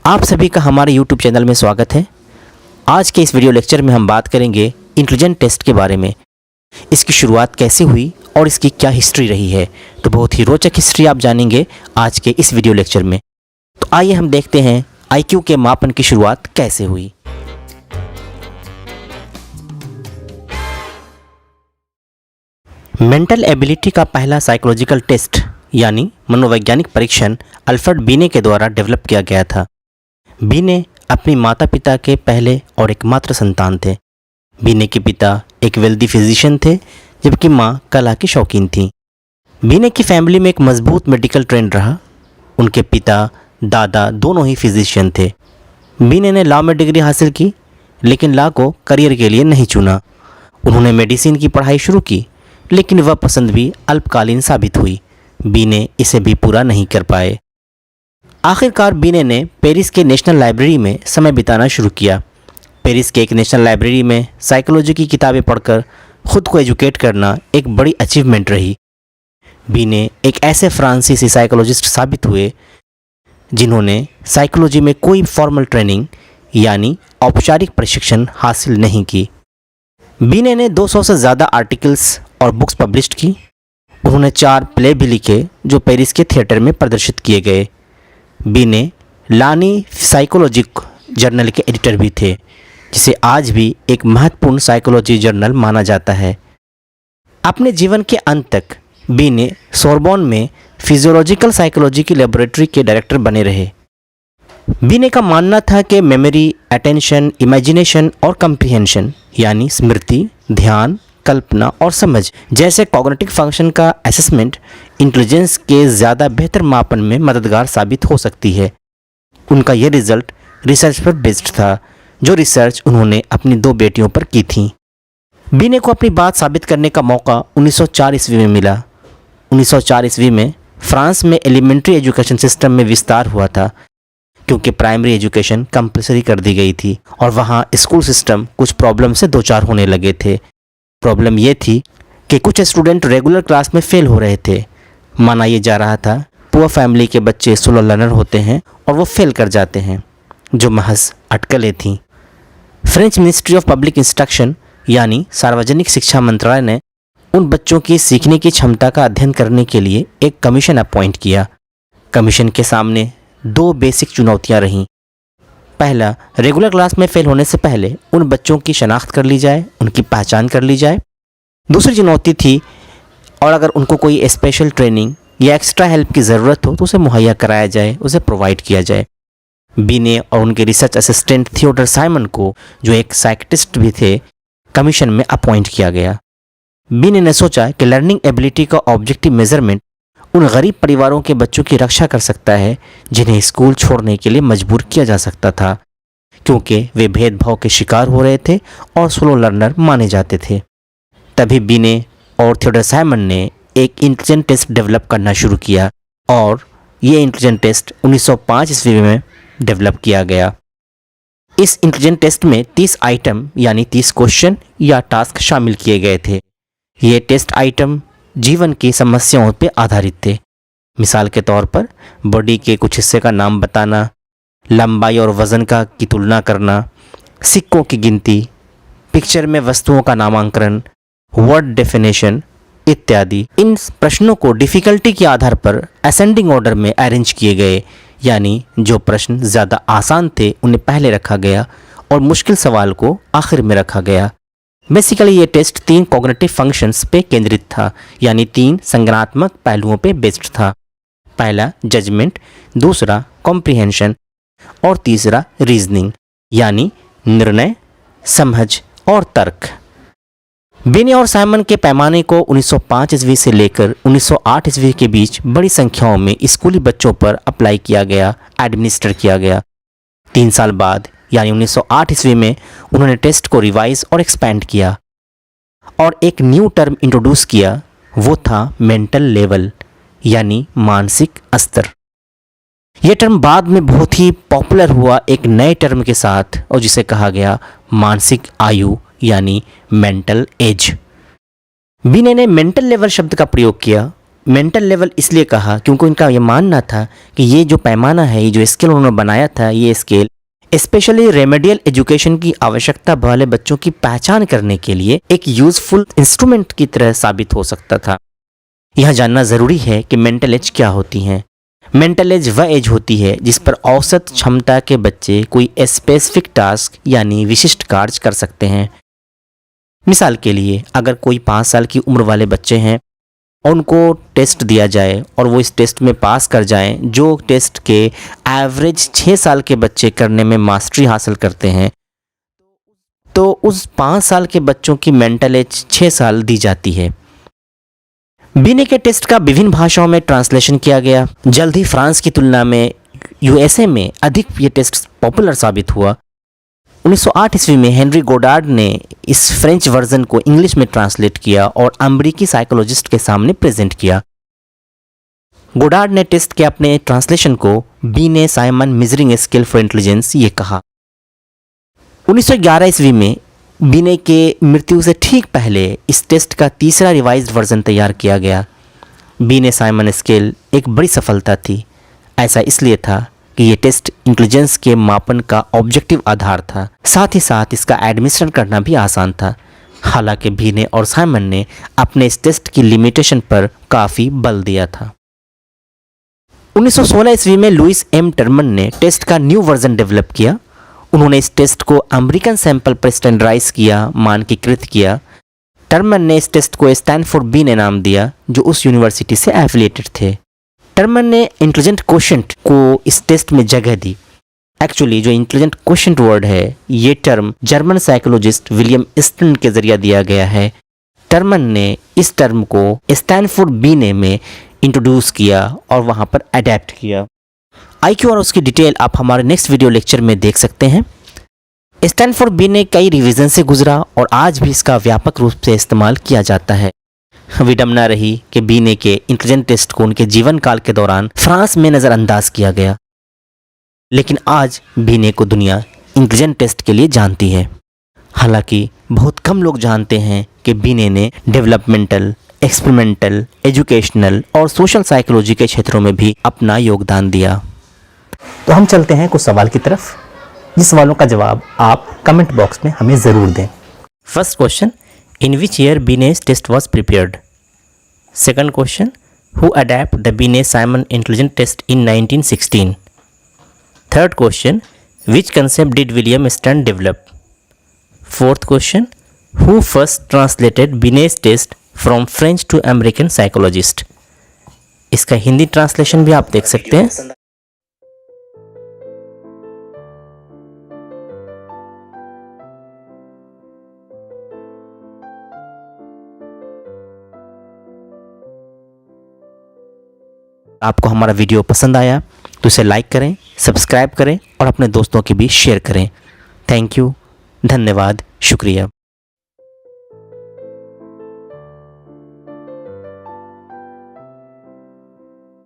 आप सभी का हमारे YouTube चैनल में स्वागत है। आज के इस वीडियो लेक्चर में हम बात करेंगे इंटेलिजेंट टेस्ट के बारे में। इसकी शुरुआत कैसे हुई और इसकी क्या हिस्ट्री रही है। तो बहुत ही रोचक हिस्ट्री आप जानेंगे आज के इस वीडियो लेक्चर में। तो आइए हम देखते हैं IQ के मापन की शुरुआत कैसे हुई। मेंटल एबिलिटी का पहला साइकोलॉजिकल टेस्ट यानी मनोवैज्ञानिक परीक्षण अल्फ्रेड बीने के द्वारा डेवलप किया गया था। बीने अपनी माता पिता के पहले और एकमात्र संतान थे। बीने के पिता एक वेल्दी फिजिशियन थे जबकि माँ कला की शौकीन थी। बीने की फैमिली में एक मजबूत मेडिकल ट्रेंड रहा। उनके पिता दादा दोनों ही फिजिशियन थे। बीने ने लॉ में डिग्री हासिल की लेकिन लॉ को करियर के लिए नहीं चुना। उन्होंने मेडिसिन की पढ़ाई शुरू की लेकिन वह पसंद भी अल्पकालीन साबित हुई। बीने इसे भी पूरा नहीं कर पाए। आखिरकार बीने ने पेरिस के नेशनल लाइब्रेरी में समय बिताना शुरू किया। पेरिस के एक नेशनल लाइब्रेरी में साइकोलॉजी की किताबें पढ़कर खुद को एजुकेट करना एक बड़ी अचीवमेंट रही। बीने एक ऐसे फ्रांसीसी साइकोलॉजिस्ट साबित हुए जिन्होंने साइकोलॉजी में कोई फॉर्मल ट्रेनिंग यानी औपचारिक प्रशिक्षण हासिल नहीं की। बीने ने 200 से ज़्यादा आर्टिकल्स और बुक्स पब्लिश की। उन्होंने 4 प्ले भी लिखे जो पेरिस के थिएटर में प्रदर्शित किए गए। बीने लानी साइकोलॉजिक जर्नल के एडिटर भी थे जिसे आज भी एक महत्वपूर्ण साइकोलॉजी जर्नल माना जाता है। अपने जीवन के अंत तक बीने सोरबोन में फिजियोलॉजिकल साइकोलॉजी की लेबोरेटरी के डायरेक्टर बने रहे। बीने का मानना था कि मेमोरी, अटेंशन, इमेजिनेशन और कम्प्रिहेंशन यानी स्मृति, ध्यान, कल्पना और समझ जैसे कॉग्निटिव फंक्शन का असेसमेंट इंटेलिजेंस के ज़्यादा बेहतर मापन में मददगार साबित हो सकती है। उनका यह रिजल्ट रिसर्च पर बेस्ड था जो रिसर्च उन्होंने अपनी 2 बेटियों पर की थी। बीने को अपनी बात साबित करने का मौका 1904 ईस्वी में मिला। 1904 ईस्वी में फ्रांस में एलिमेंट्री एजुकेशन सिस्टम में विस्तार हुआ था क्योंकि प्राइमरी एजुकेशन कंपलसरी कर दी गई थी और वहाँ स्कूल सिस्टम कुछ प्रॉब्लम से 2-4 होने लगे थे। प्रॉब्लम ये थी कि कुछ स्टूडेंट रेगुलर क्लास में फेल हो रहे थे। माना ये जा रहा था पुअर फैमिली के बच्चे स्लो लर्नर होते हैं और वो फेल कर जाते हैं, जो महज अटकलें थीं। French ministry of public instruction यानी सार्वजनिक शिक्षा मंत्रालय ने उन बच्चों की सीखने की क्षमता का अध्ययन करने के लिए एक कमीशन अपॉइंट किया। कमीशन के सामने 2 बेसिक चुनौतियाँ रहीं। पहला, रेगुलर क्लास में फेल होने से पहले उन बच्चों की शनाख्त कर ली जाए, उनकी पहचान कर ली जाए। दूसरी चुनौती थी और अगर उनको कोई स्पेशल ट्रेनिंग या एक्स्ट्रा हेल्प की ज़रूरत हो तो उसे मुहैया कराया जाए, उसे प्रोवाइड किया जाए। बीने और उनके रिसर्च असिस्टेंट थियोडर साइमन को, जो एक साइकियाट्रिस्ट भी थे, कमीशन में अपॉइंट किया गया। बीने ने सोचा कि लर्निंग एबिलिटी का ऑब्जेक्टिव मेजरमेंट उन गरीब परिवारों के बच्चों की रक्षा कर सकता है जिन्हें स्कूल छोड़ने के लिए मजबूर किया जा सकता था क्योंकि वे भेदभाव के शिकार हो रहे थे और स्लो लर्नर माने जाते थे। तभी बीने और थियोडर साइमन ने एक इंटेलिजेंट टेस्ट डेवलप करना शुरू किया और ये इंटेलिजेंट टेस्ट 1905 ईस्वी में डेवलप किया गया। इस इंटेलिजेंट टेस्ट में 30 आइटम यानी 30 क्वेश्चन या टास्क शामिल किए गए थे। ये टेस्ट आइटम जीवन की समस्याओं पर आधारित थे। मिसाल के तौर पर बॉडी के कुछ हिस्से का नाम बताना, लंबाई और वज़न की तुलना करना, सिक्कों की गिनती, पिक्चर में वस्तुओं का नामांकन, वर्ड डेफिनेशन इत्यादि। इन प्रश्नों को डिफ़िकल्टी के आधार पर असेंडिंग ऑर्डर में अरेंज किए गए यानी जो प्रश्न ज़्यादा आसान थे उन्हें पहले रखा गया और मुश्किल सवाल को आखिर में रखा गया। बेसिकली ये टेस्ट 3 कॉग्निटिव फंक्शंस पे केंद्रित था यानी 3 संज्ञानात्मक पहलुओं पे बेस्ड था। पहला जजमेंट, दूसरा कॉम्प्रिहेंशन और तीसरा रीजनिंग यानी निर्णय, समझ और तर्क। बीने और साइमन के पैमाने को 1905 ईस्वी से लेकर 1908 ईस्वी के बीच बड़ी संख्याओं में स्कूली बच्चों पर अप्लाई किया गया, एडमिनिस्टर किया गया। 3 साल बाद यानी 1908 ईस्वी में उन्होंने टेस्ट को रिवाइज और एक्सपैंड किया और एक न्यू टर्म इंट्रोड्यूस किया, वो था मेंटल लेवल यानी मानसिक स्तर। यह टर्म बाद में बहुत ही पॉपुलर हुआ एक नए टर्म के साथ और जिसे कहा गया मानसिक आयु यानी मेंटल एज। बीने ने मेंटल लेवल शब्द का प्रयोग किया मेंटल लेवल इसलिए कहा क्योंकि उनका ये मानना था कि ये जो पैमाना है, ये जो स्केल उन्होंने बनाया था, ये स्केल स्पेशली रेमेडियल एजुकेशन की आवश्यकता वाले बच्चों की पहचान करने के लिए एक यूजफुल इंस्ट्रूमेंट की तरह साबित हो सकता था। यह जानना ज़रूरी है कि मेंटल एज क्या होती हैं। मेंटल एज वह एज होती है जिस पर औसत क्षमता के बच्चे कोई स्पेसिफिक टास्क यानी विशिष्ट कार्य कर सकते हैं। मिसाल के लिए, अगर कोई 5 साल की उम्र वाले बच्चे हैं और उनको टेस्ट दिया जाए और वो इस टेस्ट में पास कर जाएं, जो टेस्ट के एवरेज 6 साल के बच्चे करने में मास्टरी हासिल करते हैं, तो उस 5 साल के बच्चों की मेंटल एज 6 साल दी जाती है। बीने के टेस्ट का विभिन्न भाषाओं में ट्रांसलेशन किया गया। जल्द ही फ्रांस की तुलना में यूएसए में अधिक ये टेस्ट पॉपुलर साबित हुआ। 1908 ईस्वी में हेनरी गोडार्ड ने इस फ्रेंच वर्जन को इंग्लिश में ट्रांसलेट किया और अमेरिकी साइकोलॉजिस्ट के सामने प्रेजेंट किया। गोडार्ड ने टेस्ट के अपने ट्रांसलेशन को बीने Simon measuring scale for intelligence ये कहा। 1911 ईस्वी में बीने के मृत्यु से ठीक पहले इस टेस्ट का तीसरा रिवाइज्ड वर्जन तैयार किया गया। बीने साइमन स्केल एक बड़ी सफलता थी। ऐसा इसलिए था कि ये टेस्ट इंटेलिजेंस के मापन का ऑब्जेक्टिव आधार था, साथ ही साथ इसका एडमिनिस्ट्रेशन करना भी आसान था। हालांकि बीने और साइमन ने अपने इस टेस्ट की लिमिटेशन पर काफ़ी बल दिया था। 1916 ईस्वी में लुइस एम टर्मन ने टेस्ट का न्यू वर्जन डेवलप किया। उन्होंने इस टेस्ट को अमेरिकन सैंपल पर स्टैंडर्डाइज किया, मानकीकृत किया। टर्मन ने इस टेस्ट को स्टैनफोर्ड बीने नाम दिया, जो उस यूनिवर्सिटी से एफिलिएटेड थे। टर्मन ने इंटेलिजेंट क्वोशेंट को इस टेस्ट में जगह दी। एक्चुअली जो इंटेलिजेंट क्वोशेंट वर्ड है, ये term German psychologist William stern के जरिए दिया गया है। टर्मन ने इस टर्म को स्टैनफोर्ड बीने में इंट्रोड्यूस किया और वहाँ पर अडेप्ट किया। आईक्यू और उसकी डिटेल आप हमारे नेक्स्ट वीडियो लेक्चर में देख सकते हैं। स्टैनफोर्ड बीने कई रिवीजन से गुजरा और आज भी इसका व्यापक रूप से इस्तेमाल किया जाता है। विडम्बना रही कि बीने के इंटेलिजेंट टेस्ट को उनके जीवन काल के दौरान फ्रांस में नज़रअंदाज किया गया, लेकिन आज बीने को दुनिया इंटेलिजेंट टेस्ट के लिए जानती है। हालांकि बहुत कम लोग जानते हैं कि बीने ने डेवलपमेंटल, एक्सपेरिमेंटल, एजुकेशनल और सोशल साइकोलॉजी के क्षेत्रों में भी अपना योगदान दिया। तो हम चलते हैं कुछ सवाल की तरफ, जिस सवालों का जवाब आप कमेंट बॉक्स में हमें ज़रूर दें। First question, in which year Binet's test was prepared? Second question, who adapt the Binet Simon intelligent test in 1916? Third question, which concept did William Stern develop? Fourth question, who first translated Binet's test from French to American psychologist? इसका Hindi translation भी आप देख सकते हैं। आपको हमारा video पसंद आया तो इसे लाइक करें, सब्सक्राइब करें और अपने दोस्तों के बीच शेयर करें। थैंक यू, धन्यवाद, शुक्रिया।